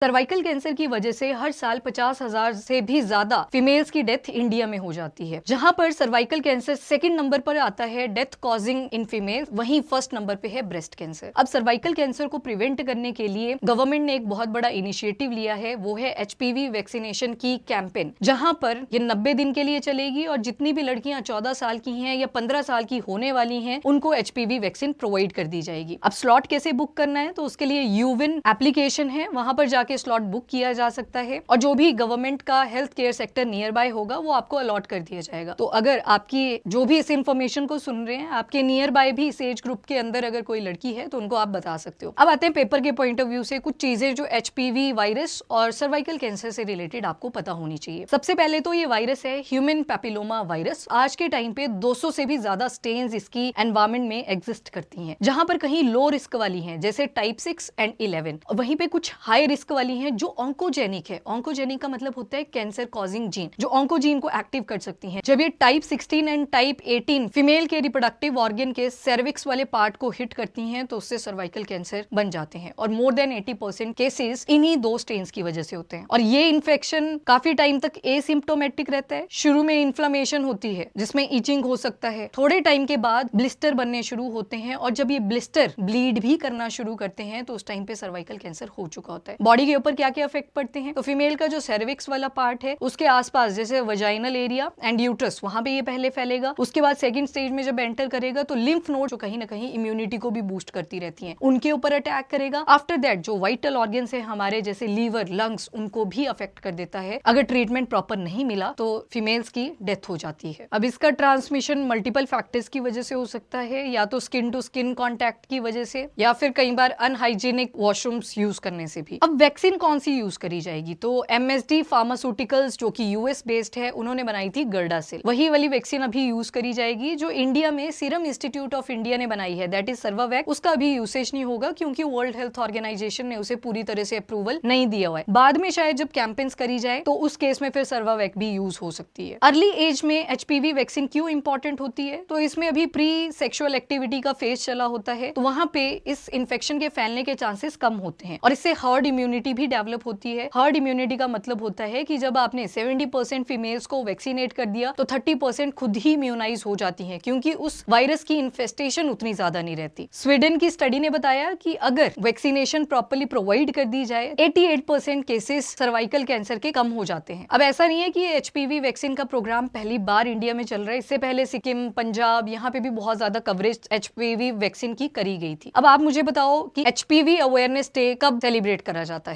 Cervical cancer की वजह से हर साल 50,000 से भी ज्यादा फीमेल्स की डेथ इंडिया में हो जाती है। जहां पर सर्वाइकल कैंसर सेकंड नंबर पर आता है डेथ कॉजिंग इन फीमेल, वहीं फर्स्ट नंबर पे है ब्रेस्ट कैंसर। अब सर्वाइकल कैंसर को प्रिवेंट करने के लिए गवर्नमेंट ने एक बहुत बड़ा इनिशिएटिव लिया है, वो है HPV वैक्सीनेशन की कैंपेन, जहां पर ये 90 दिन के लिए चलेगी और जितनी भी लड़कियां 14 साल की हैं या 15 साल की होने वाली हैं उनको HPV वैक्सीन प्रोवाइड कर दी जाएगी। अब स्लॉट कैसे बुक करना है, तो उसके लिए यूविन एप्लीकेशन है, वहां पर जाके स्लॉट बुक किया जा सकता है और जो भी गवर्नमेंट का health care sector near by होगा वो आपको अलॉट कर दिया जाएगा। तो अगर आपकी जो भी इस इंफॉर्मेशन को सुन रहे हैं, आपके नियर बाय भी इस एज ग्रुप के अंदर अगर कोई लड़की है तो उनको आप बता सकते हो। अब आते हैं पेपर के पॉइंट ऑफ व्यू से कुछ चीजें जो HPV वायरस और सर्वाइकल कैंसर से रिलेटेड आपको पता होनी चाहिए। सबसे पहले तो ये वायरस है ह्यूमन पैपिलोमा वायरस। आज के टाइम पे 200 से भी ज्यादा स्टेन्स इसकी एनवायरमेंट में एग्जिस्ट करती हैं, जहां पर कहीं लो रिस्क वाली हैं जैसे टाइप 6 एंड 11, वहीं पे कुछ हाई रिस्क वाली हैं जो ऑन्कोजेनिक है। ऑन्कोजेनिक का मतलब होता है कैंसर कॉजिंग जीन, जो ऑन्कोजीन को एक्टिव कर सकती हैं। जब ये टाइप 16 एंड टाइप 18 फीमेल के रिप्रोडक्टिव ऑर्गन के सर्विक्स वाले पार्ट को हिट करती हैं तो उससे सर्वाइकल कैंसर बन जाते हैं और मोर देन 80% केसेस इन्हीं दो स्टेन्स की वजह से होते हैं। और ये इन्फेक्शन काफी टाइम तक एसिम्प्टोमेटिक रहता है। शुरू में इन्फ्लेमेशन होती है जिसमें इचिंग हो सकता है, थोड़े टाइम के बाद ब्लिस्टर बनने शुरू होते हैं और जब ये ब्लिस्टर ब्लीड भी करना शुरू करते हैं तो उस टाइम पे सर्वाइकल कैंसर हो चुका होता है। बॉडी के ऊपर क्या क्या इफेक्ट पड़ते हैं, तो फीमेल का जो सर्विक्स वाला पार्ट है उसके आसपास जैसे वजाइनल एरिया एंड यूट्रस, वहां पे ये पहले फैलेगा। उसके बाद सेकंड स्टेज में जब एंटर करेगा तो लिम्फ नोड जो कहीं ना कहीं इम्यूनिटी को भी बूस्ट करती रहती हैं, उनके ऊपर अटैक करेगा। आफ्टर दैट जो वाइटल ऑर्गन्स है हमारे जैसे लीवर, लंग्स, उनको भी अफेक्ट कर देता है। अगर ट्रीटमेंट प्रॉपर नहीं मिला तो फीमेल्स की डेथ हो जाती है। अब इसका ट्रांसमिशन मल्टीपल फैक्टर्स की वजह से हो सकता है, या तो स्किन टू स्किन कॉन्टैक्ट की वजह से या फिर कई बार अनहाइजीनिक वॉशरूम्स यूज करने से भी। अब वैक्सीन कौन सी यूज करी जाएगी, तो MSD फार्मास्यूटिकल्स जो कि US बेस्ड है, उन्होंने बनाई थी गर्डासिल। वही वाली वैक्सीन अभी यूज करी जाएगी जो इंडिया में सीरम इंस्टीट्यूट ऑफ इंडिया ने बनाई है, दैट इज सर्वावैक। उसका अभी यूसेज नहीं होगा क्योंकि वर्ल्ड हेल्थ ऑर्गेनाइजेशन ने उसे पूरी तरह से अप्रूवल नहीं दिया हुआ है। बाद में शायद जब कैंपेन्स करी जाए तो उस केस में फिर सर्वावैक भी यूज हो सकती है। अर्ली एज में HPV वैक्सीन क्यों इंपॉर्टेंट होती है, तो इसमें अभी प्री सेक्सुअल एक्टिविटी का फेज चला होता है, तो वहां पे इस इन्फेक्शन के फैलने के चांसेस कम होते हैं और इससे हर्ड इम्यूनिटी भी डेवलप होती है। हर्ड इम्यूनिटी का मतलब होता है कि जब आपने 70% फीमेल्स को वैक्सीनेट कर दिया तो 30% खुद ही इम्यूनाइज हो जाती हैं, क्योंकि उस वायरस की इन्फेस्टेशन उतनी ज्यादा नहीं रहती। स्वीडन की स्टडी ने बताया कि अगर वैक्सीनेशन प्रॉपर्ली प्रोवाइड कर दी जाए 88% केसेस सर्वाइकल कैंसर के कम हो जाते हैं। अब ऐसा नहीं है कि HPV वैक्सीन का प्रोग्राम पहली बार इंडिया में चल रहा है, इससे पहले सिक्किम, पंजाब, यहाँ पे भी बहुत ज्यादा कवरेज HPV वैक्सीन की करी गई थी। अब आप मुझे बताओ कि HPV अवेयरनेस डे कब सेलिब्रेट करा जाता है।